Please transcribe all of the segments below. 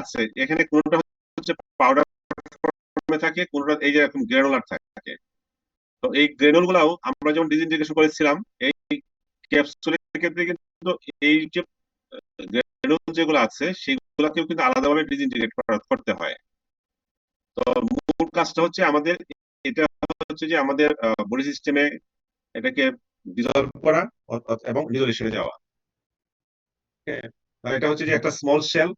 আছে এখানে কোনটা হচ্ছে পাউডার ফর্মে থাকে, কোনটা এই যে এরকম গ্রানুলার থাকে। তো এই গ্রানুল গুলাও আমরা যখন ডিসইন্টিগ্রেশন করেছিলাম এই ক্যাপসুলের ক্ষেত্রে কিন্তু এই যে গ্রানুল যেগুলো আছে সেগুলোকেও কিন্তু আলাদাভাবে ডিসইন্টিগ্রেট করতে হয়। তো মূল কাজটা হচ্ছে আমাদের, এটা হচ্ছে যে আমাদের বডি সিস্টেমে এটাকে ডিজলভ করা এবং রিজলিউশনে যাওয়া। হ্যাঁ, আর এটা হচ্ছে যে একটা স্মল শেল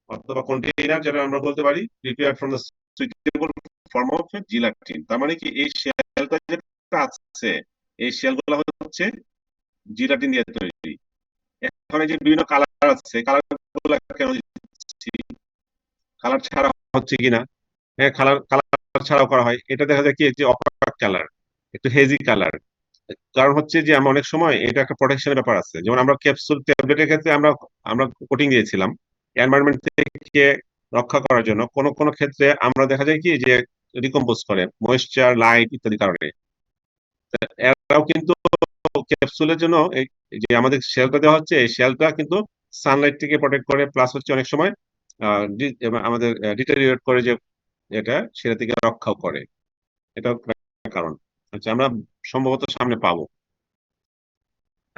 অথবা কন্টেইনার, যেটা আমরা বলতে পারি prepared from the suitable form of gelatine. তার মানে কি এই শেলটা যেটা আছে এই শেলগুলো হচ্ছে জিলাটিন দিয়ে তৈরি। এখন এই যে বিভিন্ন কালার আছে, কালার গুলো কেন দিচ্ছি, কালার ছাড়া হচ্ছে কিনা? হ্যাঁ, কালার কালার ছাড়াও করা হয়। এটা দেখা যায় কি যে অপাক কালার, একটু হেজি কালার। কারণ হচ্ছে যে আমরা অনেক সময় এটা একটা প্রোটেকশনের ব্যাপার আছে, যেমন আমরা ক্যাপসুল ট্যাবলেটের ক্ষেত্রে আমরা আমরা কোটিং দিয়েছিলাম এনভায়রনমেন্ট থেকে রক্ষা করার জন্য। কোন কোন ক্ষেত্রে আমরা দেখা যায় কি যে ডিকম্পোজ করে ময়েশ্চার, লাইট ইত্যাদি কারণে। এরাও কিন্তু ক্যাপসুলের জন্য এই যে আমাদের শেলটা দেওয়া হচ্ছে এই শেলটা কিন্তু সানলাইট থেকে প্রোটেক্ট করে, প্লাস হচ্ছে অনেক সময় আমাদের ডিটেরিওরেট করে যে এটা সেটা থেকে রক্ষাও করে। এটা কারণ আচ্ছা আমরা সম্ভবত সামনে পাবো।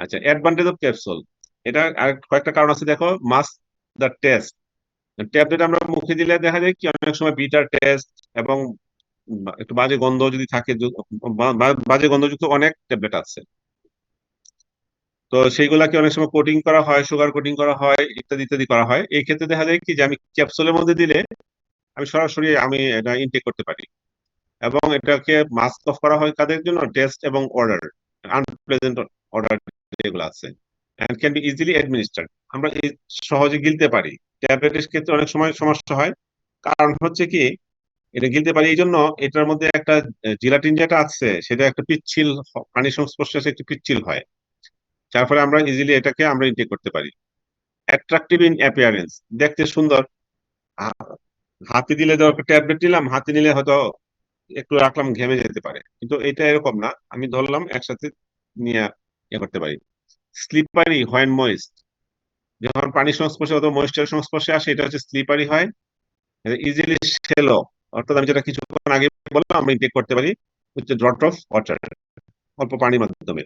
আচ্ছা, অ্যাডভান্টেজ অফ ক্যাপসুল, এটা আর কয়েকটা কারণ আছে দেখো। মাস দ্য টেস্ট, ট্যাবলেট আমরা মুখে দিলে দেখা যায় কি অনেক সময় বিটার টেস্ট এবং একটু বাজে গন্ধ যদি থাকে, বাজে গন্ধযুক্ত অনেক ট্যাবলেট আছে। তো সেইগুলাকে অনেক সময় কোটিং করা হয়, সুগার কোটিং করা হয়, ইত্যাদি ইত্যাদি করা হয়। এই ক্ষেত্রে দেখা যায় কি যে আমি ক্যাপসুলের মধ্যে দিলে আমি সরাসরি আমি এটা ইনটেক করতে পারি। এবং এটাকে মাস্ক অফ করা হয় কাদের জন্য? টেস্ট এবং অর্ডার, আনপ্রেজেন্ট অর্ডার যেগুলো আছে, and can be easily administered. আমরা সহজে গিলতে পারি। ট্যাবলেটের ক্ষেত্রে অনেক সময় সমস্যা হয়, কারণ হচ্ছে কি এটা গিলতে পারি এই জন্য এটার মধ্যে একটা জিলাটিন যেটা আছে সেটা একটা পিচ্ছিল, পানির সংস্পর্শে এসে একটু পিচ্ছিল হয়, যার ফলে আমরা ইজিলি এটাকে আমরা ইনটেক করতে পারি। অ্যাট্রাকটিভ ইন অ্যাপিয়ারেন্স, দেখতে সুন্দর। হাতে দিলে ধর ট্যাবলেট নিলাম, হাতে নিলে হয়তো একটু রাখলাম ঘেমে যেতে পারে, কিন্তু এটা এরকম না, আমি ধরলাম একসাথে নিয়ে ইয়ে করতে পারি। স্লিপারি হোয়েন ময়েস্ট, যখন পানির সংস্পর্শে অথবা ময়েশ্চারের সংস্পর্শে আসে এটা হচ্ছে স্লিপারি হয়। ইজিলি শ্যালো, অর্থাৎ আমি যেটা কিছুক্ষণ আগে বললাম আমরা ইনটেক করতে পারি হচ্ছে ড্রট অফ ওয়াটার, অল্প পানির মাধ্যমে।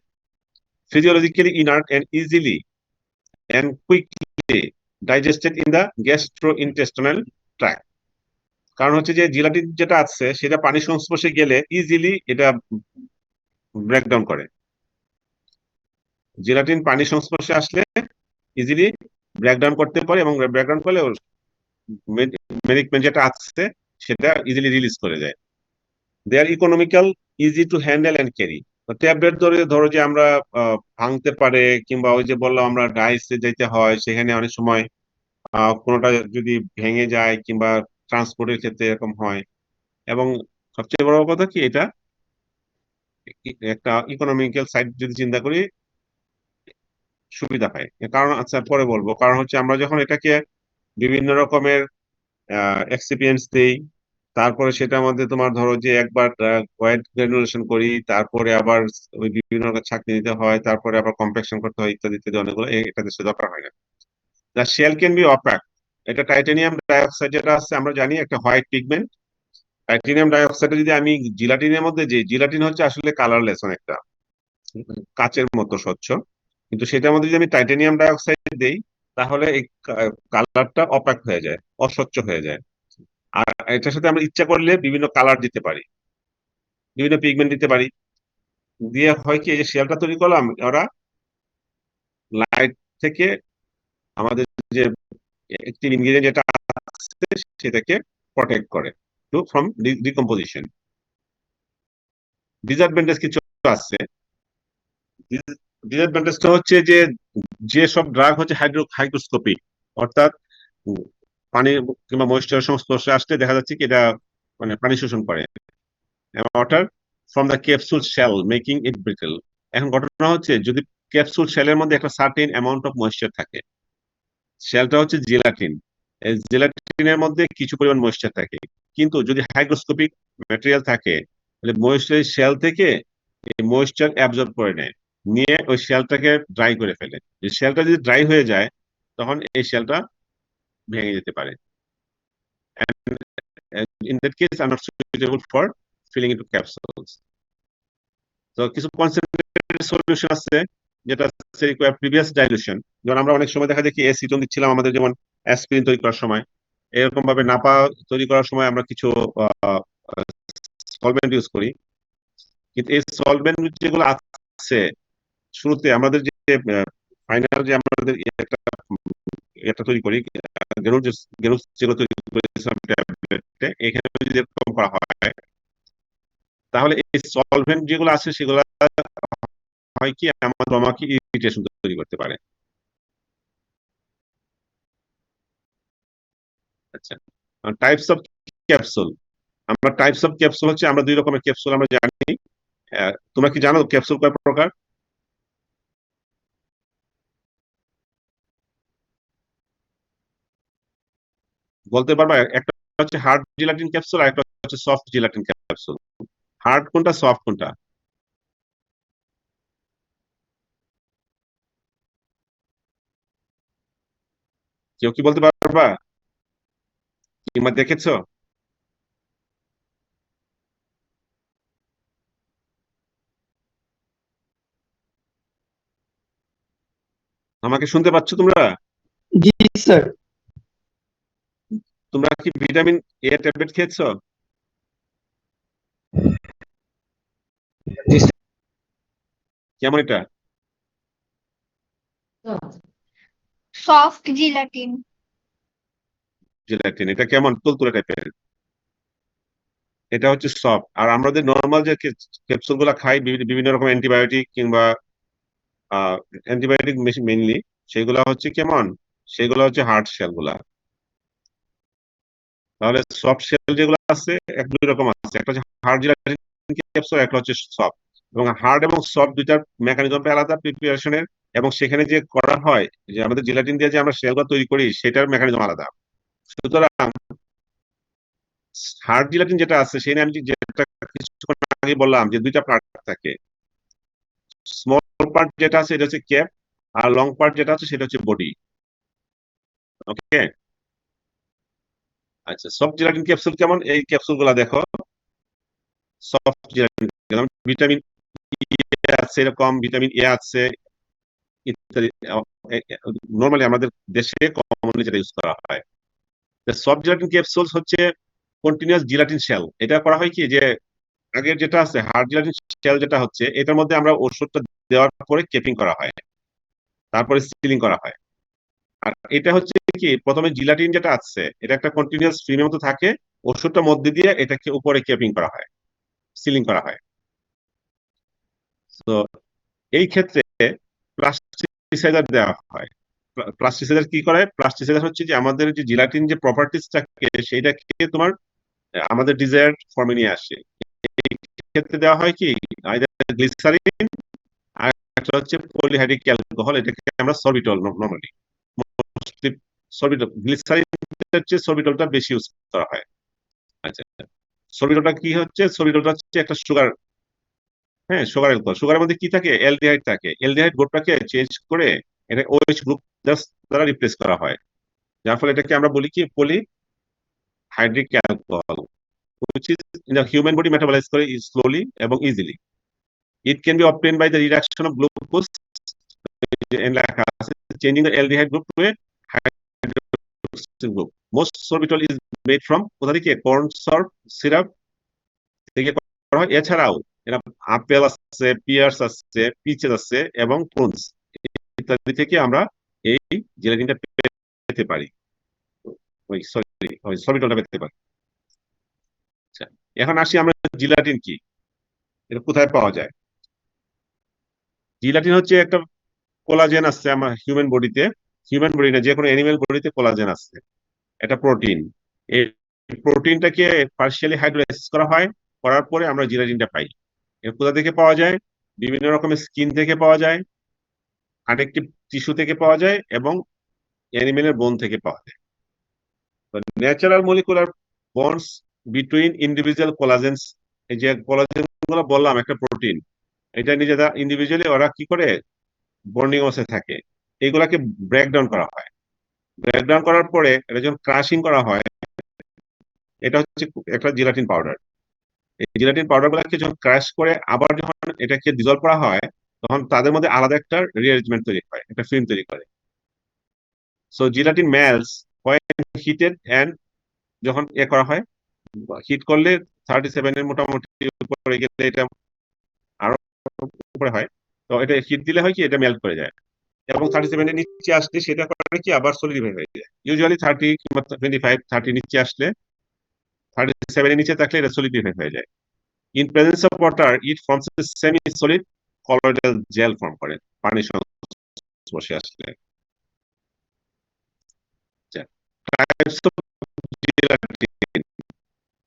Physiologically inert and easily and quickly digested in the gastrointestinal tract. কারণ হচ্ছে যে জিলাটিন যেটা আছে সেটা পানির সংস্পর্শে গেলে ইজিলি এটা ব্রেকডাউন করে। জেলাটিন পানির সংস্পর্শে আসলে ইজিলি ব্রেকডাউন করতে পারে, এবং ব্রেকডাউন করলে মেডিকেমেন্ট যেটা আছে সেটা ইজিলি রিলিজ করে যায়। They are economical, easy to handle and carry. Tablet ধরে ধরো যে আমরা ভাঙতে পারে, কিংবা ওই যে বললাম আমরা ডাইসে যেতে হয়, সেখানে অনেক সময় কোনোটা যদি ভেঙে যায় কিংবা ট্রান্সপোর্টের ক্ষেত্রে এরকম হয়। এবং সবচেয়ে বড় কথা কি এটা একটা ইকোনমিক্যাল সাইড যদি চিন্তা করি সুবিধা হয়। এর কারণ আচ্ছা পরে বলবো। কারণ হচ্ছে আমরা যখন এটাকে বিভিন্ন রকমের এক্সিপিয়েন্টস দেই, তারপরে সেটার মধ্যে তোমার ধরো যে একবার ওয়েট গ্রানুলেশন করি, তারপরে আবার ওই বিভিন্ন রকম ছাঁকনি দিতে হয়, তারপরে আবার কম্প্যাকশন করতে হয়, ইত্যাদি ইত্যাদি অনেকগুলো, এটা দেশে দরকার হয় না। দ্য শেল ক্যান বি অপাক, এটা টাইটানিয়াম ডাইঅক্সাইড যেটা আছে আমরা জানি একটা হোয়াইট পিগমেন্ট। টাইটানিয়াম ডাইঅক্সাইড যদি আমি জিলাটিনের মধ্যে, যে জিলাটিন হচ্ছে আসলে কালারলেস অনেকটা, কাচের মতো স্বচ্ছ, কিন্তু সেটার মধ্যে যদি আমি টাইটানিয়াম ডাইঅক্সাইড দেই তাহলে এই কালারটা অপাক হয়ে যায়, অস্বচ্ছ হয়ে যায়। আর এটার সাথে আমরা ইচ্ছা করলে বিভিন্ন কালার দিতে পারি, বিভিন্ন পিগমেন্ট দিতে পারি। দিয়ে হয় কি এই যে শেলটা তৈরি করলাম, ওরা লাইট থেকে আমাদের যে একটি ইনগ্রেডিয়েন্ট যেটা আছে সেটাকে প্রটেক্ট করে টু ফ্রম ডিকম্পোজিশন। ডিসঅ্যাডভান্টেজ কিছু আছে। ডিসঅ্যাডভান্টেজটা হচ্ছে যে যে সব ড্রাগ হচ্ছে হাইগ্রোস্কোপিক, অর্থাৎ উম, পানি কিংবা ময়েশ্চারের সংস্পর্শে আসলে দেখা যাচ্ছে কি এটা মানে পানি শোষণ করে water from the capsule shell making it brittle. এখন ঘটনা হচ্ছে যদি ক্যাপসুল শেলের মধ্যে একটা সার্টেন অ্যামাউন্ট অফ ময়েশ্চার থাকে, শেলটা হচ্ছে জেলাটিন, এই জেলাটিনের মধ্যে কিছু পরিমাণ ময়েশ্চার থাকে, কিন্তু যদি হাইগ্রোস্কোপিক ম্যাটেরিয়াল থাকে তাহলে ময়েশ্চার শেল থেকে এই ময়েশ্চার অ্যাবজর্ব করে নেয়, নিয়ে ওই শেলটাকে ড্রাই করে ফেলে। শেলটা যদি ড্রাই হয়ে যায় তখন এই শেলটা ভেঙে যেতে পারে। and in that case I'm not suitable for filling into capsules. তো কিছু কনসেন্ট্রেটেড সলিউশন আছে যেটা রিকোয়ার প্রিভিয়াস ডাইলুশন, যেমন আমরা অনেক সময় দেখা যায় কি এসিটন দিচ্ছিলাম আমাদের, যেমন অ্যাসপিরিন তৈরি করার সময়, এরকম ভাবে নাপা তৈরি করার সময় আমরা কিছু সলভেন্ট ইউজ করি। কিন্তু এই সলভেন্ট যেগুলো আছে শুরুতে আমাদের যে ফাইনাল যে আমাদের একটা এটা তৈরি করি, গেনুস যেগুলো তৈরি করেছিলাম ট্যাবলেটে, এখানে যদি এরকম করা হয় তাহলে এই সলভেন্ট যেগুলো আছে সেগুলো হয় কি আমাকে ইরিটেশন তৈরি করতে পারে। আচ্ছা, টাইপস অফ ক্যাপসুল। আমরা টাইপস অফ ক্যাপসুল হচ্ছে আমরা দুই রকমের ক্যাপসুল আমরা জানি। তোমরা কি জানো ক্যাপসুল কয় প্রকার? বলতে পারবা? একটা হচ্ছে হার্ড জিলাটিন ক্যাপসুল আর একটা হচ্ছে সফট জিলাটিন ক্যাপসুল। হার্ড কোনটা, সফট কোনটা? কেউ কি বলতে পারবা কিংবা দেখেছো? আমাকে শুনতে পাচ্ছ তোমরা? জি স্যার। তোমরা কি ভিটামিন এ ট্যাবলেট খেয়েছো? জি স্যার। কেমন এটা? Soft gelatine. জিলাটিন এটা কেমন, তুলতুলে টাইপের? এটা হচ্ছে সফট। আর আমাদের নর্মাল যে ক্যাপসুল গুলা খাই বিভিন্ন রকম অ্যান্টিবায়োটিক কিংবা অ্যান্টিবায়োটিক মেইনলি, সেগুলা হচ্ছে কেমন, সেগুলো হচ্ছে হার্ড শেল গুলা। তাহলে সফট শেল যেগুলো আছে এক দুই রকম আছে, একটা হচ্ছে হার্ড জিলাটিন ক্যাপসুল, একটা হচ্ছে সফট। এবং হার্ড এবং সফট দুইটার মেকানিজমটা আলাদা প্রিপারেশনের, এবং সেখানে যে করা হয় যে আমাদের জিলাটিন দিয়ে যে আমরা শেলগুলো তৈরি করি সেটার মেকানিজম আলাদা। সুতরাং হার্ড জিলাটিন যেটা আছে সেখানে আমি যেটা কিছুক্ষণ আগে বললাম যে দুইটা পার্ট থাকে। স্মল পার্ট যেটা আছে এটা হচ্ছে ক্যাপ, আর লং পার্ট যেটা আছে সেটা হচ্ছে বডি। ওকে। আচ্ছা, সফট জেলাটিন ক্যাপসুল কেমন, এই ক্যাপসুল গুলা দেখো। সফট জেলাটিন ভিটামিন ই আছে, এরকম ভিটামিন এ আছে ইত্যাদি। নর্মালি আমাদের দেশে কমনলি যেটা ইউজ করা হয়। সফট জেলাটিন ক্যাপসুলস হচ্ছে কন্টিনিউয়াস জিলাটিন শেল। এটা করা হয় কি যে আগের যেটা আছে হার্ড জিলাটিন শেল যেটা হচ্ছে এটার মধ্যে আমরা ওষুধটা দেওয়ার পরে কেপিং করা হয়, তারপরে সিলিং করা হয়। আর এটা হচ্ছে কি প্রথমে জিলাটিন যেটা আছে এটা একটা কন্টিনিউয়াস ফিল্মের মতো থাকে, ওষুধটার মধ্যে দিয়ে এটাকে উপরে কেপিং করা হয়, সিলিং করা হয়। তো এই ক্ষেত্রে প্লাস্টিসাইজার দেওয়া হয়। প্লাস্টিসাইজার কি করে? প্লাস্টিসাইজার হচ্ছে যে আমাদের যে জিলাটিন যে প্রপার্টিস থাকে সেইটাকে তোমার আমাদের ডিজায়ার্ড ফর্মে নিয়ে আসে। এই ক্ষেত্রে দেওয়া হয় কি আইদার গ্লিসারিন, আর একটা হচ্ছে পলিহাইড্রিক অ্যালকোহল, এটাকে আমরা সরবিটল নরমালি সরবিটল। গ্লিসারিন হচ্ছে সরবিটলটা বেশি ইউজ করা হয়। আচ্ছা, সরবিটলটা কি হচ্ছে? সরবিটলটা হচ্ছে একটা সুগার, হ্যাঁ সুগার অ্যালকোহল। সুগারের মধ্যে কি থাকে? অ্যালডিহাইড থাকে। অ্যালডিহাইড গ্রুপটাকে চেঞ্জ করে এটা ওএইচ গ্রুপ দ্বারা রিপ্লেস করা হয়, যার ফলে এটাকে আমরা বলি কি পলি হাইড্রিক alcohol, which is in the human body metabolize করে slowly এবং easily. It can be obtained by the reduction of glucose and লেখা আছে changing the aldehyde group to a hydroxyl group. Most sorbitol is made from কোথা থেকে? corn syrup syrup থেকে করা হয়। এছাড়াও এরা আপেল আছে, পিয়ার্স আছে, পিচেস আছে এবং প্রুনস ইত্যাদি থেকে আমরা এই জেলাটিনটা পেতে পারি, ওই সরি ওই সরবিটলটা পেতে পারি। আচ্ছা, এখন আসি আমরা জিলাটিন কি, এটা কোথায় পাওয়া যায়? জিলাটিন হচ্ছে একটা কোলাজেন আছে আমার হিউম্যান বডিতে, হিউম্যান বডি না যে কোনো অ্যানিমেল বডিতে কোলাজেন আছে, এটা প্রোটিন। এই প্রোটিনটাকে পার্শিয়ালি হাইড্রোলাইসিস করা হয়, করার পরে আমরা জিলাটিনটা পাই। এর কোথা থেকে পাওয়া যায়? বিভিন্ন রকমের স্কিন থেকে পাওয়া যায়, কানেকটিভ টিস্যু থেকে পাওয়া যায় এবং অ্যানিমেলের বোন থেকে পাওয়া যায়। Natural molecular bonds between individual collagens, এই যে কোলাজেন গুলো বললাম একটা প্রোটিন, এটা নিজেরা ইন্ডিভিজুয়ালি ওরা কি করে বন্ডিং অবস্থায় থাকে, এগুলাকে ব্রেকডাউন করা হয়। ব্রেকডাউন করার পরে এটা যখন ক্রাশিং করা হয় এটা হচ্ছে একটা জিলাটিন পাউডার। এই জিলাটিন পাউডার গুলাকে যখন ক্রাশ করে আবার যখন এটাকে ডিজলভ করা হয়, তখন তাদের মধ্যে আলাদা একটা রিঅ্যারেঞ্জমেন্ট তৈরি হয়, একটা ফিল্ম তৈরি করে। So gelatin melts when heated and, যখন করা হয়, হিট করলে 37 এর মোটামুটি উপরে গেলে এটা আরো উপরে হয়। তো এটা হিট দিলে হয় কি, এটা মেল্ট করে যায়, এবং 37 এর নিচে আসলে সেটা করে কি আবার সলিডিফাই হয়ে যায়। ইউজুয়ালি 30 কিংবা 25-30 নিচে আসলে, 37 এর নিচে থাকলে এটা সলিডিফাই হয়ে যায়। In presence of water it forms a semi solid colloidal gel form করে পানির সংস্পর্শে আসলে। টাইপস অফ জেলাটিন,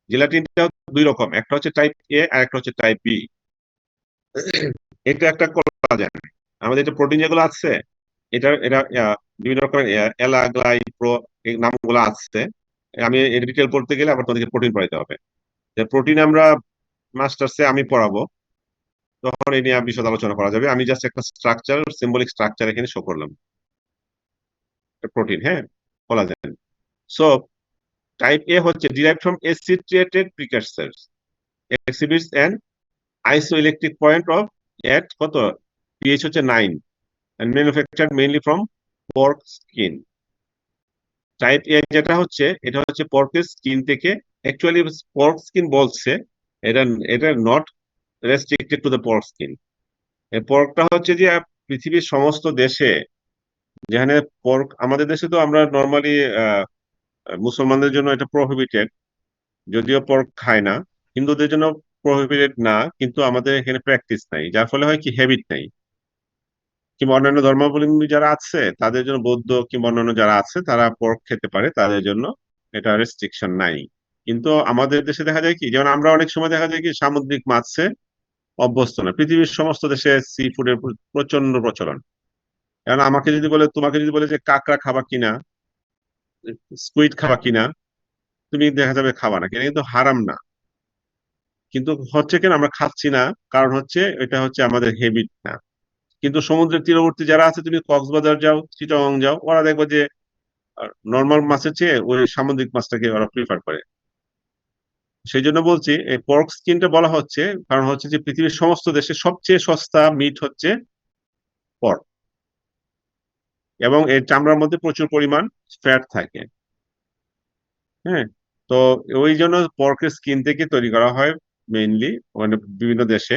জেলাটিনটা দুই রকম, একটা হচ্ছে টাইপ এ আর একটা হচ্ছে টাইপ বি। এটা একটা কোলাজেন, আমাদের এটা প্রোটিন যেগুলো আছে, এটা এটা বিভিন্ন রকমের এলাগ্লাই প্রো এই নামগুলো আছে। আমি ডিটেল পড়তে গেলে আবার তোমাদেরকে প্রোটিন পড়াইতে হবে। যে প্রোটিন আমরা মাস্টার্সে আমি পড়াবো, তখন এই নিয়ে বিশদ আলোচনা করা যাবে। আমি জাস্ট একটা স্ট্রাকচার, সিম্বলিক স্ট্রাকচার এখানে শো করলাম। প্রোটিন, হ্যাঁ, কোলাজেন। সো টাইপ এ হচ্ছে derived from acid treated precursors, exhibits an isoelectric point of at কত, পিএইচ হচ্ছে 9, and manufactured mainly from pork skin. Type A যেটা হচ্ছে, এটা হচ্ছে পর্কের স্কিন থেকে। অ্যাকচুয়ালি পর্ক স্কিন বলছে, এটা এটা not restricted to the pork skin. এই পর্কটা হচ্ছে যে পৃথিবীর সমস্ত দেশে, যেখানে পর্ক, আমাদের দেশে তো আমরা নর্মালি মুসলমানদের জন্য এটা প্রহিবিটেড, যদিও পর্ক খায় না। হিন্দুদের জন্য প্রহিবিটেড না, কিন্তু আমাদের এখানে প্র্যাকটিস নাই, যার ফলে হয় কি হ্যাবিট নাই। কিংবা অন্যান্য ধর্মাবলম্বী যারা আছে তাদের জন্য, বৌদ্ধ কিংবা অন্যান্য যারা আছে তারা পর্ক খেতে পারে, তাদের জন্য এটা রেস্ট্রিকশন নাই। কিন্তু আমাদের দেশে দেখা যায় কি, যেমন আমরা অনেক সময় দেখা যায় কি সামুদ্রিক মাছে অভ্যস্ত না। পৃথিবীর সমস্ত দেশে সি ফুডের প্রচন্ড প্রচলন। কারণ আমাকে যদি বলে, তোমাকে যদি বলে যে কাঁকড়া খাবা কিনা, স্কুইড খাবা কিনা, তুমি দেখা যাবে খাবা না, কিনা কিন্তু হারাম না। কিন্তু হচ্ছে কেন আমরা খাচ্ছি না, কারণ হচ্ছে এটা হচ্ছে আমাদের হেবিট না। কিন্তু সমুদ্রের তীরবর্তী যারা আছে, তুমি কক্সবাজার যাও, চিটাগং যাও, ওরা দেখবে যে নর্মাল মাছের চেয়ে ওই সামুদ্রিক মাছটাকে ওরা প্রিফার করে। সেই জন্য বলছি এই পর্ক স্কিনটা বলা হচ্ছে, কারণ হচ্ছে যে পৃথিবীর সমস্ত দেশে সবচেয়ে সস্তা মিট হচ্ছে পর্ক, এবং এর চামড়ার মধ্যে প্রচুর পরিমাণ ফ্যাট থাকে। হ্যাঁ, তো ওই জন্য পর্কের স্কিন থেকে তৈরি করা হয় মেইনলি, মানে বিভিন্ন দেশে,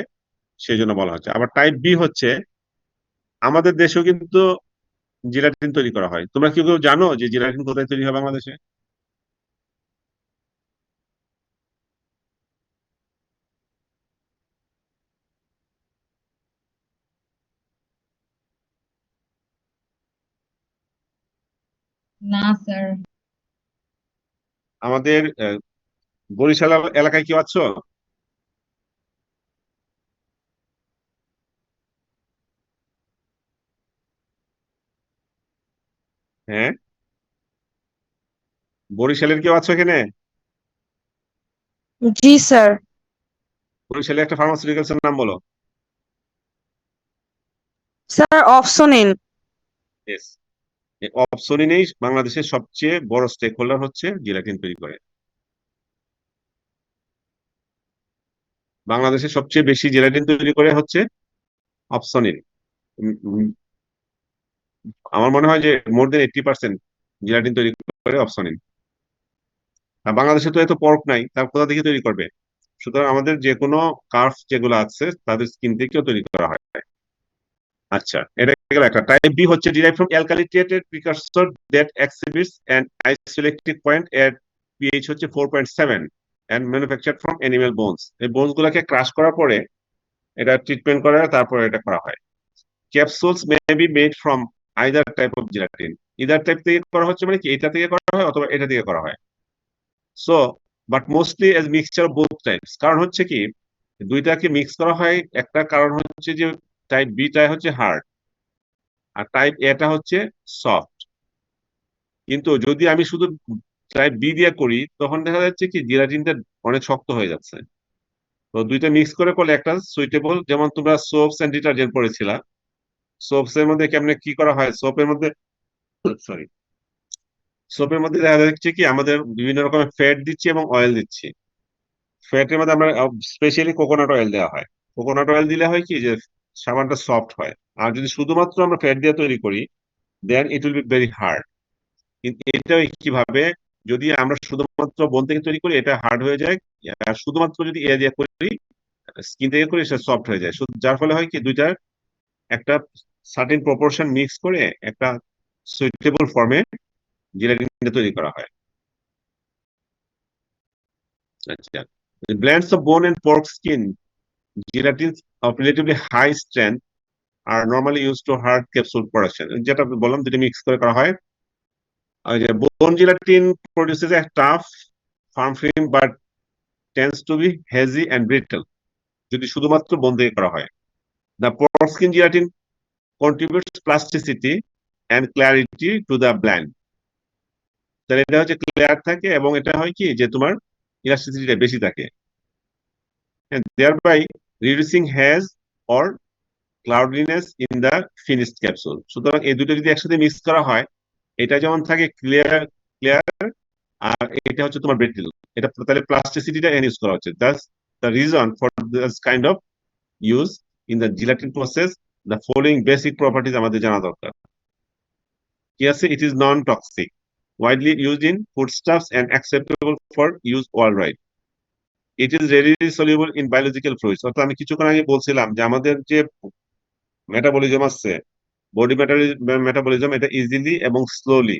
সেই জন্য বলা হচ্ছে। আবার টাইপ বি হচ্ছে, আমাদের দেশেও কিন্তু জিলাটিন তৈরি করা হয়। তোমরা কি কেউ জানো যে জিলাটিন কোথায় তৈরি হয় বাংলাদেশে? না স্যার। আমাদের বরিশাল এলাকায় কেউ আছো? হ্যাঁ, বরিশালের কেউ আছো এখানে? জি স্যার। বরিশালে একটা ফার্মাসিউটিক্যালস এর নাম বলো। স্যার অপশন নিন। ইয়েস, অপসনিনেই বাংলাদেশের সবচেয়ে বড় স্টেক হোল্ডার হচ্ছে, জিলাটিন তৈরি করে। বাংলাদেশের সবচেয়ে বেশি জিলাটিন তৈরি করে হচ্ছে অপসনিন। উম, উম, আমার মনে হয় যে মোর দেন 80% জিলাটিন তৈরি করে অপসনিন। আর বাংলাদেশে তো এত পর্ক নাই, তার কোথা থেকে তৈরি করবে? সুতরাং আমাদের যে কোনো কার্ভ যেগুলো আছে তাদের স্কিন থেকেও তৈরি করা হয়। আচ্ছা, এটা গেল একটা। টাইপ বি হচ্ছে derived from alkali-treated precursor that exhibits an isoelectric point at pH হচ্ছে 4.7 and manufactured from animal bones. এই বোনস গুলাকে ক্রাশ করার পরে এটা ট্রিটমেন্ট করে, তারপরে এটা করা হয়। Capsules may be made from either type of gelatine. Either type থেকে করা হচ্ছে মানে কি, এটা থেকে করা হয় অথবা এটা থেকে করা হয়। So but mostly as mixture of both types. কারণ হচ্ছে কি, দুইটাকে মিক্স করা হয়, একটা কারণ হচ্ছে যে টাইপ বিটা হচ্ছে হার্ড, আর টাইপ এটা হচ্ছে সফট। কিন্তু যদি আমি শুধু টাইপ বি দিয়ে করি, তখন দেখা যাচ্ছে কি জেলাটিনটা অনেক শক্ত হয়ে যাচ্ছে। তো দুইটা মিক্স করে করলে একটা সুইটেবল, যেমন তোমরা সোপস এন্ড ডিটারজেন্ট পড়েছিলা, সোপস এর মধ্যে কেমনে কি করা হয়, সোপের মধ্যে, সরি, সোপের মধ্যে দেখা যাচ্ছে কি আমাদের বিভিন্ন রকমের ফ্যাট দিচ্ছি এবং অয়েল দিচ্ছি। ফ্যাটের মধ্যে আমরা স্পেশালি কোকোনাট অয়েল দেওয়া হয়। কোকোনাট অয়েল দিলে হয় কি যে সাবানটা সফট হয়। আর যদি শুধুমাত্র আমরা ফ্যাট দিয়ে তৈরি করি then it will be very hard. কিন্তু এটাও কিভাবে, যদি আমরা শুধুমাত্র বন থেকে তৈরি করি এটা হার্ড হয়ে যায়, আর শুধুমাত্র যদি এ দিয়ে করি স্কিন থেকে করি সেটা সফট হয়ে যায়। যার ফলে হয় কি দুইটার একটা সার্টেন প্রপোর্শন মিক্স করে একটা সুইটেবল ফর্মে জেলাটিনটা তৈরি করা হয়। আচ্ছা, blends of bone and pork skin gelatins of relatively high strength are normally used to hard capsule production, যেটা বললাম দুটো মিক্স করে করা হয়। আর যে বোন gelatine produces a tough firm film but tends to be hazy and brittle যদি শুধুমাত্র বোন দিয়ে করা হয়। The pork skin gelatin contributes plasticity and clarity to the blend। তাহলে এটা হচ্ছে ক্লিয়ার থাকে এবং এটা হয় কি যে তোমার ইলাস্টিসিটিটা বেশি থাকে, thereby reducing haze or cloudiness in the finished capsule। সুতরাং এই দুটো যদি একসাথে মিক্স করা হয় এটা যেমন থাকে ক্লিয়ার ক্লিয়ার, আর এটা হচ্ছে তোমার ব্রিটল। এটা তাহলে প্লাস্টিসিটিটা ইউজ করা হচ্ছে। That's the reason for this kind of use in the gelatine process. The following basic properties আমাদের জানা দরকার। কি আছে? It is non toxic, widely used in foodstuffs and acceptable for use worldwide. It is readily soluble in biological fluids। অর্থাৎ আমি কিছুক্ষণ আগে বলছিলাম যে আমাদের যে মেটাবলিজম আছে, বডি মেটাবলিজম, এটা ইজিলি এবং স্লোলি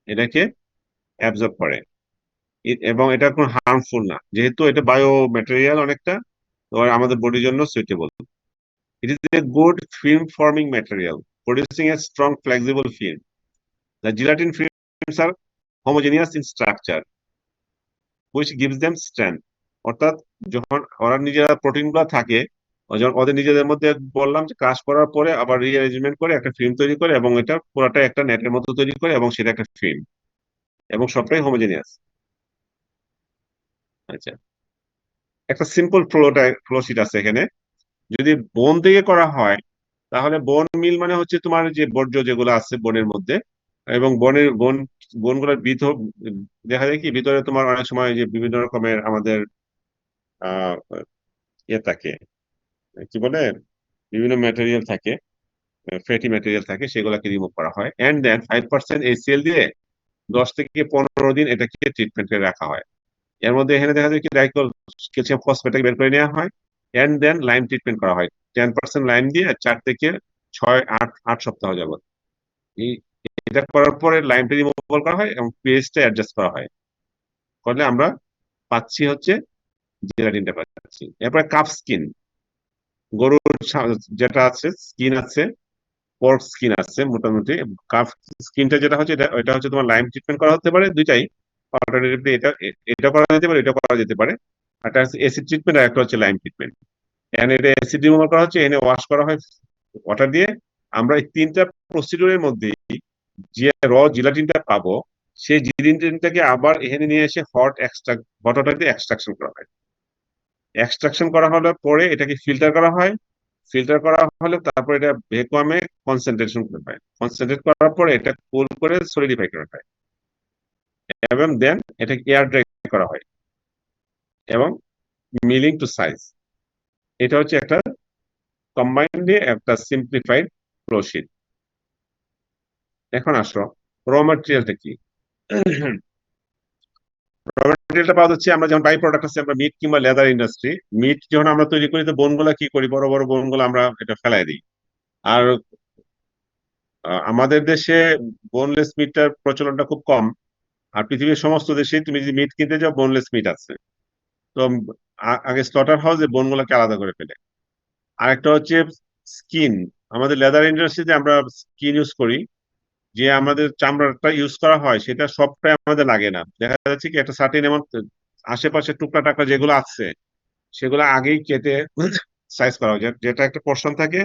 এটাকে অ্যাবজর্ব করে এবং এটা কোনো হার্মফুল না, যেহেতু এটা বায়ো ম্যাটেরিয়াল অনেকটা, তো আমাদের বডির জন্য suitable. It is a good film forming material producing a strong flexible film. The gelatin films are homogeneous in structure which gives them strength. অর্থাৎ যখন ওরা নিজেরা প্রোটিন গুলো থাকে, যখন ওদের নিজেদের মধ্যে বললাম যে ক্রাশ করার পরে আবার রিঅ্যারেঞ্জমেন্ট করে একটা ফিল্ম তৈরি করে এবং এটা পুরোটা একটা নেটের মতো তৈরি করে এবং সেটা একটা ফিল্ম এবং সবটাই হোমোজেনিয়াস। আচ্ছা, একটা সিম্পল ফ্লো শিট আছে এখানে। যদি বোন থেকে করা হয় তাহলে বোন মিল মানে হচ্ছে তোমার যে বর্জ্য যেগুলো আছে বনের মধ্যে, এবং বনগুলোর দেখা যায় কি ভিতরে তোমার অনেক সময় যে বিভিন্ন রকমের আমাদের আহ ইয়ে থাকে, কি বলে, বিভিন্ন ম্যাটেরিয়াল থাকে, ফ্যাটি ম্যাটেরিয়াল থাকে, সেগুলোকে রিমুভ করা হয় এন্ড দেন 5% HCl দিয়ে 10 থেকে 15 দিন এটাকে ট্রিটমেন্টে রাখা হয়। এর মধ্যে এখানে দেখা যায় কি ডাইকল ক্যালসিয়াম ফসফেটকে বের করে নেওয়া হয় এন্ড দেন লাইম ট্রিটমেন্ট করা হয় 10% লাইম দিয়ে 4 থেকে 6 8 সপ্তাহ যাবত। এই এটা করার পরে লাইমটা রিমুভাল করা হয় এবং পিএইচটা অ্যাডজাস্ট করা হয়, করলে আমরা পাচ্ছি হচ্ছে জেলাটিনটা পাচ্ছি। এরপরে কাপ স্কিন, গরুর যেটা আছে স্কিন আছে, পর্ক স্কিন আছে মোটামুটি। কাফ স্কিনটা যেটা হচ্ছে এটা হচ্ছে তোমার লাইম ট্রিটমেন্ট করা হতে পারে, দুইটাই অল্টারনেটিভলি, এটা করা যেতে পারে, এটা করা যেতে পারে। একটা হচ্ছে অ্যাসিড ট্রিটমেন্ট আর একটা হচ্ছে লাইম ট্রিটমেন্ট। এখানে এটা অ্যাসিড রিমুভাল করা হচ্ছে, এনে ওয়াশ করা হয় ওয়াটার দিয়ে। আমরা এই তিনটা প্রসিডিউরের মধ্যে যে জিলাটিনটা পাবো সেই জিলাটিনটাকে আবার এখানে নিয়ে এসে হট ওয়াটার দিয়ে এক্সট্রাকশন করা হয়। এক্সট্রাকশন করা হলে পরে এটাকে ফিল্টার করা হয়। ফিল্টার করা হলে তারপর এটা ভ্যাকুয়ামে কনসেন্ট্রেশন করা হয়। কনসেন্ট্রেট করার পরে এটা কুল করে সলিডিফাই করা হয় এবং দেন এটাকে এয়ার ড্রাই করা হয় এবং মিলিং টু সাইজ। এটা হচ্ছে একটা কম্বাইন্ডলি একটা সিম্পলিফাইড ফ্লোশিট। এখন আসো র ম্যাটেরিয়ালটা কি। র ম্যাটেরিয়ালটা পাওয়া যাচ্ছে, আমরা যেমন বাই প্রোডাক্ট আছে, আমরা মিট কিংবা লেদার ইন্ডাস্ট্রি। মিট যখন আমরা তৈরি করি তো বোনগুলা কি করি, বড় বড় বোনগুলো আমরা এটা ফেলাই দিই। আর আমাদের দেশে বোনলেস মিটটার প্রচলনটা খুব কম। আর পৃথিবীর সমস্ত দেশে তুমি যদি মিট কিনতে যাও বোনলেস মিট আছে। তো আগে স্লটার হাউসে বোনগুলোকে আলাদা করে ফেলে। আরেকটা হচ্ছে স্কিন। আমাদের লেদার ইন্ডাস্ট্রিতে আমরা স্কিন ইউজ করি, যে আমাদের চামড়াটা ইউজ করা হয় সেটা সবটাই আমাদের লাগে না। দেখা যাচ্ছে কি একটা সার্টেন এমন আশেপাশে টুকরা টাকরা যেগুলো আছে সেগুলো আগেই কেটে সাইজ করা হয়, যেটা একটা পোর্শন থাকে,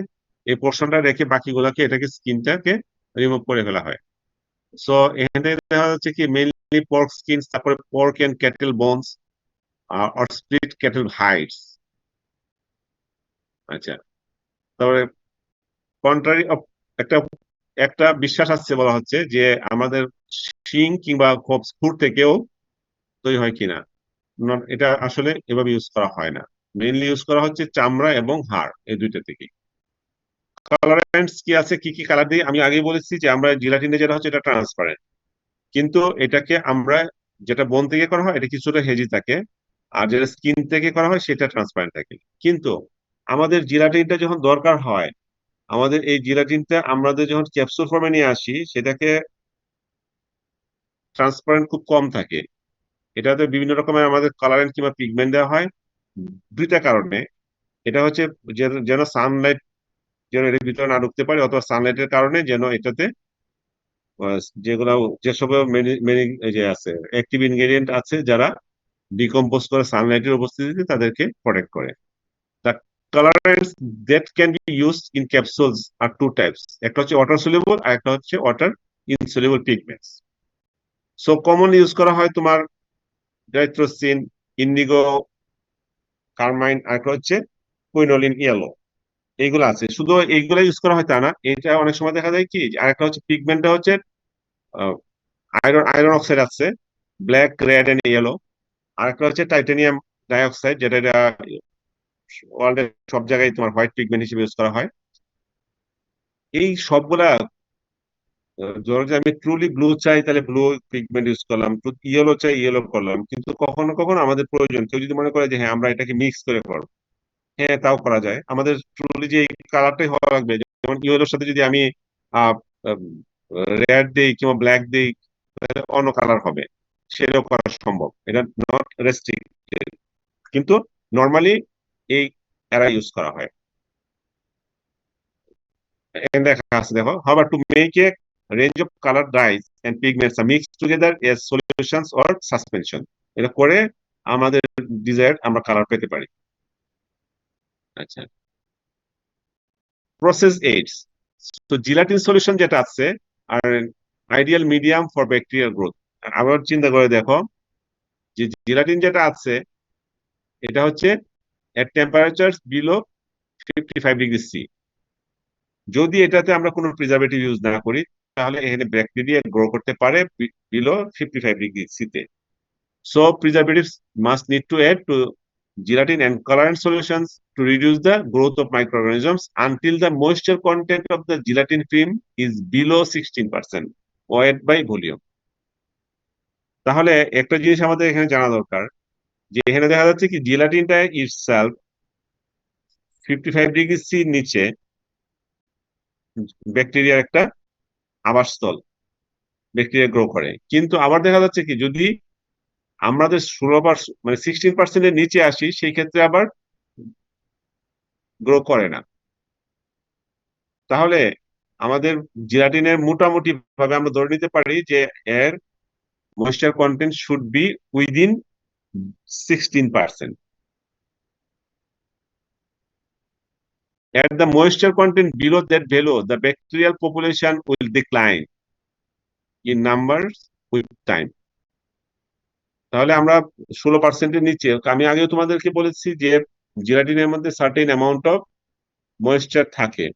এই পোর্শনটা রেখে বাকিগুলোকে এটাকে স্কিনটাকে রিমুভ করে ফেলা হয়। সো এখানে দেখা যাচ্ছে কি মেইনলি পর্ক স্কিন, তারপরে pork and cattle bones or split cattle hides. আচ্ছা, তারপরে কন্ট্রারি একটা একটা বিশ্বাস আছে, বলা হচ্ছে যে আমাদের শিং কিংবা খুর থেকেও তৈরি হয় কিনা। এটা আসলে এভাবে ইউজ করা হয় না, মেইনলি ইউজ করা হচ্ছে চামড়া এবং হাড়, এই দুইটা থেকে। কালারেন্টস কি আছে, কি কি কালার দিয়ে আমি আগেই বলেছি যে আমরা জিলাটিনে যেটা হচ্ছে এটা ট্রান্সপারেন্ট, কিন্তু এটাকে আমরা যেটা বন থেকে করা হয় এটা কিছুটা হেজি থাকে, আর যেটা স্কিন থেকে করা হয় সেটা ট্রান্সপারেন্ট থাকে। কিন্তু আমাদের জিলাটিনটা যখন দরকার হয়, আমাদের এই জিলাটিনটা আমাদের যখন ক্যাপসুল ফর্মে নিয়ে আসি, সেটাকে ট্রান্সপারেন্ট খুব কম থাকে। এটাতে বিভিন্ন রকমের আমাদের কালারেন্ট কিংবা পিগমেন্ট দেওয়া হয় দুইটা কারণে। এটা হচ্ছে যেন সানলাইট যেন এর ভিতরে না ঢুকতে পারে, অথবা সানলাইটের কারণে যেন এটাতে যেগুলো যেসব এই যে আছে অ্যাক্টিভ ইনগ্রেডিয়েন্ট আছে যারা ডিকম্পোজ করে সানলাইটের উপস্থিতিতে তাদেরকে প্রোটেক্ট করে। The colourants that can be used in capsules are two types, একটা হচ্ছে ওয়াটার সলিউবল আর একটা হচ্ছে water insoluble pigments. So common use করা হয় তোমার ডাইথ্রোসিন, ইন্ডিগো, কার্মাইন, আর একটা হচ্ছে কুইনোলিন ইয়েলো। এইগুলো আছে, শুধু এইগুলো ইউজ করা হয় তা না, এটা অনেক সময় দেখা যায় কি আরেকটা হচ্ছে পিগমেন্টটা হচ্ছে আয়রন আয়রন অক্সাইড আছে, ব্ল্যাক, রেড এন্ড ইয়েলো। আরেকটা হচ্ছে টাইটানিয়াম ডাইঅক্সাইড, যেটা ওয়ার্ল্ডের সব জায়গায় তোমার হোয়াইট পিগমেন্ট হিসেবে ইউজ করা হয়। এই সবগুলা ধরো যে আমি ট্রুলি ব্লু চাই তাহলে ব্লু পিগমেন্ট ইউজ করলাম, ইয়েলো চাই ইয়েলো করলাম। কিন্তু কখনো কখনো আমাদের প্রয়োজন, কেউ যদি মনে করে যে হ্যাঁ আমরা এটাকে মিক্স করে করবো, হ্যাঁ তাও করা যায়। আমাদের ট্রুলি যে কালারটাই হওয়া লাগবে, যেমন ইয়েলোর সাথে যদি আমি রেড দেই কিংবা ব্ল্যাক দেই, তাহলে অন্য কালার হবে, সেটাও করা সম্ভব, এটা নট রেস্ট্রিক্টেড। কিন্তু নর্মালি এই এরা ইউজ করা হয়। এখানে দেখা আছে দেখো, however to make a range of color dyes and pigments are mixed together as solutions or suspension, এটা করে আমাদের ডিজায়ার আমরা কালার পেতে পারি। আচ্ছা, প্রসেস এইডস। তো জিলাটিন সলিউশন যেটা আছে are ideal medium for bacterial growth. আবার চিন্তা করে দেখো যে জিলাটিন যেটা আছে এটা হচ্ছে এট টেম্পারেচার বিলো 55°C। যদি এটাতে আমরা কোনো প্রিজারভেটিভ ইউজ না করি, তাহলে এখানে ব্যাকটেরিয়া গ্রো করতে পারে বিলো 55°C-তে। So preservatives must need to add to gelatin and colorant solutions to reduce the growth of microorganisms until the moisture content of the gelatin film is below 16% weight by volume. তাহলে একটা জিনিস আমাদের এখানে জানা দরকার, যে এখানে দেখা যাচ্ছে কি জিলাটিনটা ইটসেলফ 55°C নিচে ব্যাকটেরিয়ার একটা আবাসস্থল, ব্যাকটেরিয়া গ্রো করে। কিন্তু আবার দেখা যাচ্ছে কি যদি আমাদের 16% মানে 16%-এর নিচে আসি, সেই ক্ষেত্রে আবার গ্রো করে না। তাহলে আমাদের জিলাটিনের মোটামুটি ভাবে আমরা ধরে নিতে পারি যে এর moisture content should be within 16%। At the moisture content below that value, the bacterial population will decline in numbers with time. তাহলে আমরা 16%-এর নিচে, আমি আগেও তোমাদেরকে বলেছি যে জিলাটিনের মধ্যে সার্টেন অ্যামাউন্ট অফ ময়েশ্চার থাকে,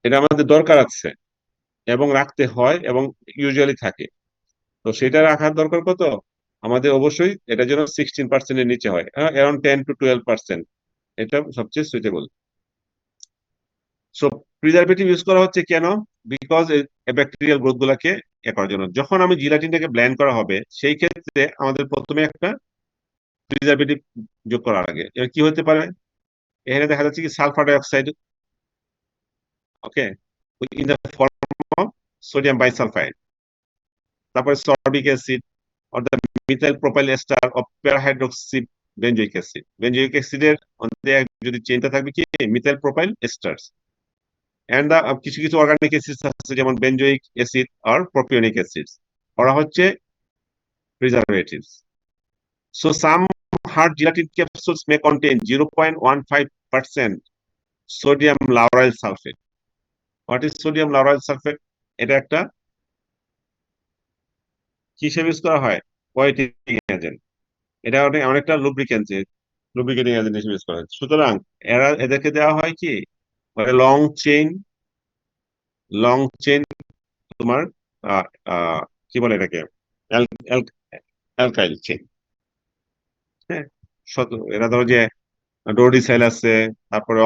এটা আমাদের দরকার আছে এবং রাখতে হয় এবং ইউজুয়ালি থাকে। তো সেটা রাখার দরকার কত, আমাদের অবশ্যই এটা যেন 16%-এর নিচে হয়, অ্যারাউন্ড 10 to 12%, এটা সবচেয়ে সুইটেবল। সো প্রিজারভেটিভ ইউজ করা হচ্ছে কেন, বিকজ ব্যাকটেরিয়াল গ্রোথ গুলাকে করার জন্য। যখন আমি জিলাটিনটাকে ব্লেন্ড করা হবে, সেই ক্ষেত্রে আমাদের প্রথমে একটা প্রিজারভেটিভ যোগ করার আগে এবার কি হতে পারে, এখানে দেখা যাচ্ছে কি sulphur dioxide, okay, in the form of sodium bisulphide, তারপরে sorbic acid or the methyl propyl ester of parahydroxy benzoic acid. Benzoic অ্যাসিডের মধ্যে যদি চেইনটা থাকবে কি methyl propyl esters, and the কিছু কিছু অর্গানিক অ্যাসিড আছে যেমন বেনজোইক অ্যাসিড আর প্রোপিওনিক অ্যাসিড, ওরা হচ্ছে preservatives. So some hard gelatin capsules may contain 0.15% sodium lauryl sulphate. What is sodium lauryl sulphate? এটা একটা কি হিসেবে ইউজ করা হয়, হোয়াইটেনিং এজেন্ট। এটা অনেকটা লুব্রিকেটিং এজেন্ট হিসেবে ইউজ করা হয়। সুতরাং এদেরকে দেওয়া হয় কি লং চেইন তোমার আহ, আহ, কি বলে এটাকে, অ্যালকাইল চেইন। হ্যাঁ, এরা ধরো যে রোডিসাইল আছে, তারপরে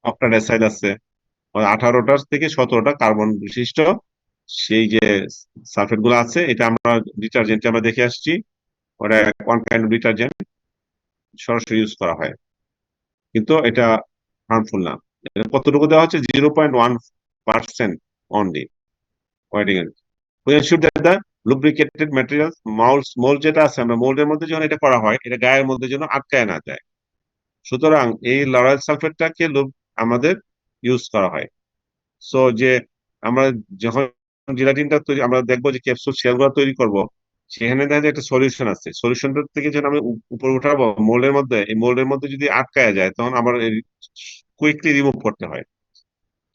অক্টাডাইসাইল আছে, 18টা থেকে 17টা কার্বন বিশিষ্ট সেই যে সালফেট গুলো আছে। এটা আমরা ডিটারজেন্টে আমরা দেখে আসছি, ওটা ওয়ান কাইন্ড অফ ডিটারজেন্ট, সরাসরি ইউজ করা হয়, কিন্তু এটা হার্মফুল না। এটা কতটুকু দেওয়া হচ্ছে, 0.1% অনলি হোয়াইটিং এর। We ensure that the lubricated materials mould যেটা আছে, আমরা মোল্ডের মধ্যে যখন এটা করা হয়, এটা গায়ের মধ্যে যেন আটকায় না যায়। সুতরাং এই লরাইল সালফেটটাকে আমাদের ইউজ করা হয়। সো যে আমরা যখন জিলাটিনটা তৈরি, আমরা দেখবো যে ক্যাপসুল শেলগুলো তৈরি করব, সেখানে দেখা যায় একটা সলিউশন আছে, সলিউশনটা থেকে যখন আমি উপরে উঠাবো মোল্ডের মধ্যে, এই মোল্ডের মধ্যে যদি আটকায় যায় তখন আবার কুইকলি রিমুভ করতে হয়,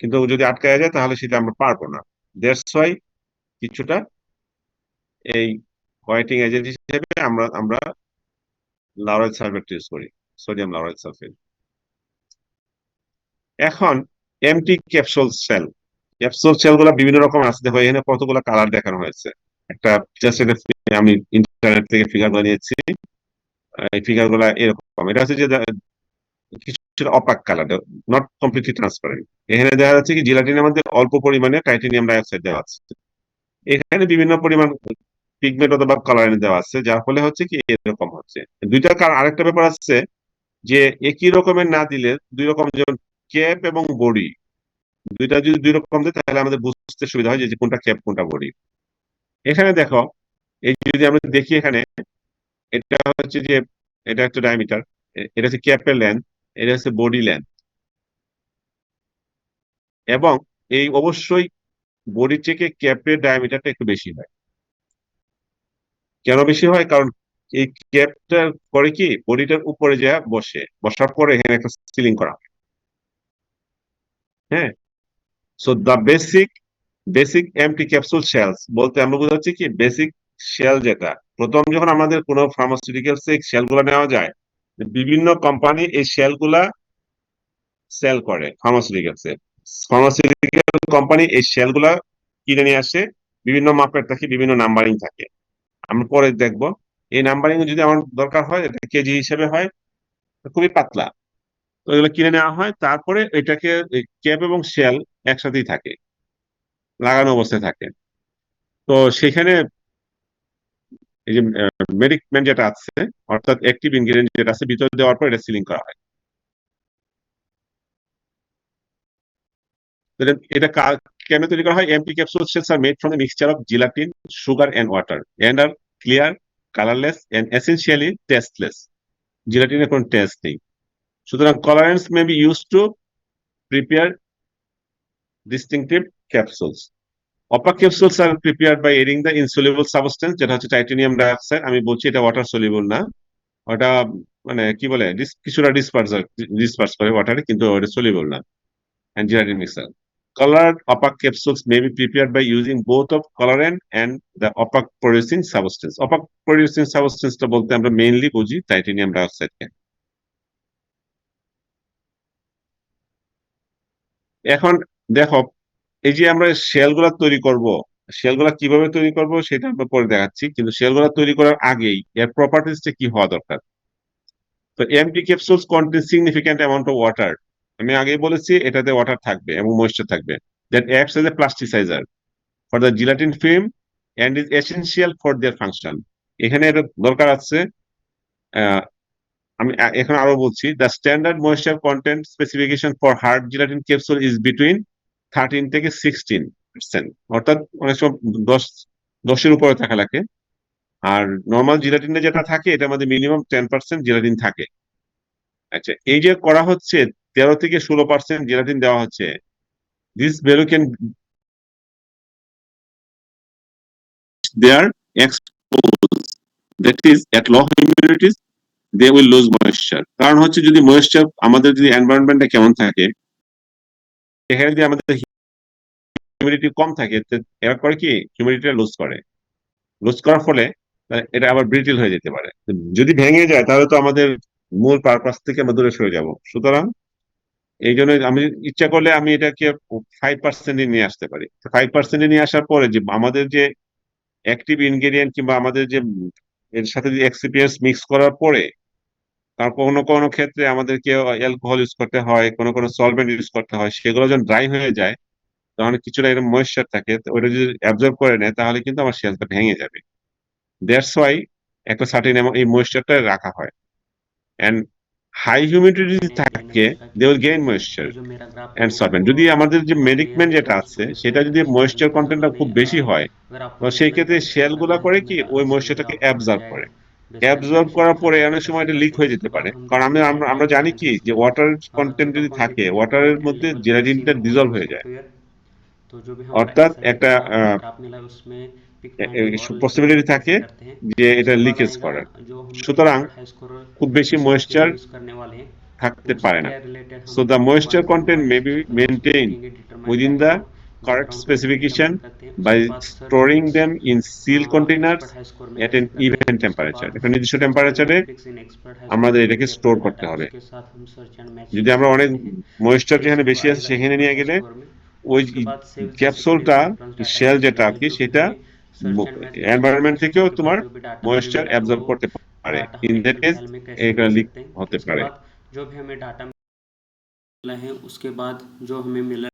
কিন্তু যদি আটকায় যায় তাহলে সেটা আমরা পারবো না। দ্যাটস ওয়াই কিছুটা এই হোয়াইটিং এজেন্ট হিসেবে আমরা আমরা লাউরাইল সালফেট ইউজ করি, সোডিয়াম লাউরাইল সালফেট। এখন এমটি ক্যাপসুল সেল গুলা বিভিন্ন রকম আছে, দেখো এখানে কতগুলো কালার দেখানো হয়েছে। একটা জাস্ট আমি ইন্টারনেট থেকে ফিগার বানিয়েছি, এই ফিগার গুলা এরকম। এটা হচ্ছে যে কিছুটা অপাক কালার, নট কমপ্লিটলি ট্রান্সপারেন্ট। এখানে দেখা যাচ্ছে কি জিলাটিনের মধ্যে অল্প পরিমাণে টাইটেনিয়াম ডাইঅক্সাইড দেওয়া আছে, এখানে বিভিন্ন পরিমাণ পিগমেন্ট অথবা কালারিং দেওয়া আছে, যার ফলে হচ্ছে কি এরকম হচ্ছে। দুইটা আরেকটা ব্যাপার আছে যে একই রকমের না দিলে দুই রকম, যেমন ক্যাপ এবং বডি, দুইটা যদি দুই রকম দেয় তাহলে আমাদের বুঝতে সুবিধা হয় যে কোনটা ক্যাপ কোনটা বডি। এখানে দেখো, এই যদি আমরা দেখি এখানে, এটা হচ্ছে যে এটা একটা ডায়ামিটার, এটা হচ্ছে ক্যাপের লেন্থ, এটা হচ্ছে বডি লেন্থ। এবং এই অবশ্যই বডি থেকে ক্যাপের ডায়ামিটারটা একটু বেশি হয়। কেন বেশি হয়? কারণ এই ক্যাপটা করে কি বডিটার উপরে যা বসার পরে এখানে একটা সিলিং করা হয়। হ্যাঁ, so the basic empty capsule shells বলতে আমরা বোঝাচ্ছি কি বেসিক শেল, যেটা প্রথম যখন আমাদের কোনো ফার্মাসিউটিক্যালস এই শেল গুলা নেওয়া যায়, বিভিন্ন কোম্পানি এই শেল গুলা সেল করে ফার্মাসিউটিক্যালসে। ফার্মাসিউটিক্যাল কোম্পানি এই শেল গুলা কিনে নিয়ে আসে, বিভিন্ন মাপের থাকে, বিভিন্ন নাম্বারিং থাকে, আমরা পরে দেখবো। এই নাম্বারিং যদি আমার দরকার হয়, এটা কেজি হিসেবে হয়, খুবই পাতলা। তো এগুলো কিনে নেওয়া হয়, তারপরে এটাকে ক্যাপ এবং শেল একসাথেই থাকে, লাগানো অবস্থায় থাকে। তো সেখানে এই যে মেডিকমেন্ট যেটা আছে, অর্থাৎ অ্যাক্টিভ ইনগ্রেডিয়েন্ট যেটা আছে, ভিতরে দেওয়ার পর এটা সিলিং করা হয়। তো এটা কেন তৈরি করা হয়? Empty capsule shells are made from the mixture of gelatin, sugar and water and are clear, colourless and essentially tasteless. জিলাটিনের কোনো টেস্ট নেই। সুতরাং colourants may be use to prepare distinctive capsules. Opaque capsules are prepared by adding the insoluble substance, যেটা হচ্ছে titanium dioxide. আমি বলছি এটা water soluble না, ওটা মানে কি বলে কিছুটা ডিসপার্স করে ওয়াটারে, কিন্তু ওটা সলিউবল না। And gelatin mixer. Colored opaque capsules may be prepared by using both of colorant and the opaque producing substance. Opaque producing substance টা বলতে আমরা মেইনলি বুঝি টাইটেনিয়াম ডাইঅক্সাইড কে। এখন দেখো, এই যে আমরা শেল গুলা তৈরি করব, শেল গুলা কিভাবে তৈরি করব সেটা আমরা পরে দেখাচ্ছি, কিন্তু শেল গুলা তৈরি করার আগেই এর প্রপার্টিসটা কি হওয়া দরকার। তো empty capsules contain significant amount of water. আমি আগেই বলেছি এটাতে ওয়াটার থাকবে এবং ময়েশ্চার থাকবে, that acts as a plasticiser for the gelatin film and is essential for their function. এখানে এটা দরকার আছে। আমি এখন আরো বলছি, the standard moisture content specification for hard gelatin capsule is between 13 থেকে 16%, অর্থাৎ অনেক সময় 10-এর উপরে থাকা লাগে। আর নর্মাল জিলাটিনে যেটা থাকে এটার মধ্যে মিনিমাম 10% জিলাটিন থাকে। আচ্ছা, এই যে করা হচ্ছে 13 থেকে 16% জিলাটিন দেওয়া হচ্ছে, this value can they are exposed, that is at low humidities they will lose moisture. কারণ হচ্ছে যদি ময়েশ্চার আমাদের যদি এনভায়রনমেন্টটা কেমন থাকে, এখানে যদি আমাদের হিউমিডিটি কম থাকে, এরা করে কি হিউমিডিটিটা লুজ করার ফলে এটা আবার ব্রিটিল হয়ে যেতে পারে। যদি ভেঙে যায় তাহলে তো আমাদের মূল পারপাস থেকে আমরা দূরে সরে যাব। সুতরাং এই জন্য আমি ইচ্ছা করলে আমি এটাকে 5% নিয়ে আসতে পারি। 5% নিয়ে আসার পরে যে আমাদের যে অ্যাক্টিভ ইনগ্রেডিয়েন্ট কিংবা আমাদের যে এর সাথে যে এক্সিপিয়েন্টস মিক্স করার পরে তার কোনো কোনো ক্ষেত্রে আমাদেরকে অ্যালকোহল ইউজ করতে হয়, কোনো কোনো সলভেন্ট ইউজ করতে হয়, সেগুলো যখন ড্রাই হয়ে যায় তখন কিছুটা এরকম ময়েশ্চার থাকে, তো ওটা যদি অ্যাবজর্ব করে নেয় তাহলে কিন্তু আমার শেলটা ভেঙে যাবে। দ্যাটস ওয়াই একটা সার্টেন এই ময়েশ্চারটা রাখা হয়। এন্ড হাই হিউমিডিটি যদি मैंने থাকে देखा দে कि উইল গেইন ময়েশ্চার ये जो मेरा ग्राफ है এন্ড সলভেন্ট। वो যদি আমাদের যে क्लियर মেডিকমেন্ট है, যেটা तो আছে उसको সেটা इसमें যদি अरेंज करने ময়েশ্চার की কন্টেন্টটা जरूरत খুব नहीं है। বেশি হয় अगर आपको তো ये সেই लगता ক্ষেত্রে है कि শেল ज़्यादा গুলা है করে तो কি मेरा ওই इसमें ময়েশ্চারটাকে ग्राफ और बढ़ অ্যাবজর্ব जाएगा। করে। बेसिकली অ্যাবজর্ব फ्रैक्शन করার को পরে ऐसे অনেক कैसे সময় এটা লিক करते हैं, হয়ে उसके যেতে बाद পারে, हम কারণ देखेंगे আমরা एडवांस জানি কি चांसेस যে में। ওয়াটার तो কন্টেন্ট द যদি থাকে क्वांटिटी ওয়াটারের रिक्वायर्ड एंड মধ্যে लेवल्स विल बी জেলাটিনটা सीन ओवर ডিজলভ द হয়ে যায়। सॉफ्टवेयर। तो जो भी हमारा অর্থাৎ SIP একটা का ग्राफ मिला है उसमें पिक फाइंडिंग और পসিবিলিটি लिक्विडिटी থাকে कैसे करते हैं। যে এটা उसके बाद লিকেজ आएगा করার। जो हम সুতরাং एक्सपर्ट हाई स्कोर খুব বেশি सॉफ्टवेयर ময়েশ্চার यूज़ करने वाले हैं, থাকতে उनसे পারে না। क्या रिलेटेड So हम the moisture content may be quantitative clouds को maintained देखेंगे, determine within the background correct background कैसे specification डिटरमाइन करते हैं। by उसके बाद search storing picks them in seal containers expert high score में at an कैसे करते हैं। even उसके temperature। बाद একটা নির্দিষ্ট सर्च টেম্পারেচারে डायनामिक पिक्स इन एक्सपर्ट हाई स्कोर আমাদের में এটাকে लेके স্টোর अपना করতে डाटा হবে। उसके साथ हम सर्च एंड मैच যদি আমরা कैसे অনেক करते हैं। ময়েশ্চার सेम যেখানে सेम বেশি আছে आएगा সেখানে एक्सपर्ट নিয়ে हाई গেলে स्कोर में। और ওই उसके बाद सेव ক্যাপসুলটা रेफरेंस डाटा শেল कैसे যেটা আর करते हैं, কি जो कि সেটা हमें सर्च एंड मैच कैसे करना এনवायरনমেंट है। থেকেও उसके बाद তোমার जो भी डाटा हमें ময়েশ্চার मिला है वो অ্যাবজর্ব करতে পারে। डाटा ইন हम দ্যাট एक्सेल কেস फाइल में कैसे এটা लिख লিক सकते हैं। হতে उसके পারে। बाद जो भी हमें डाटा मिला है, उसके बाद जो हमें मिला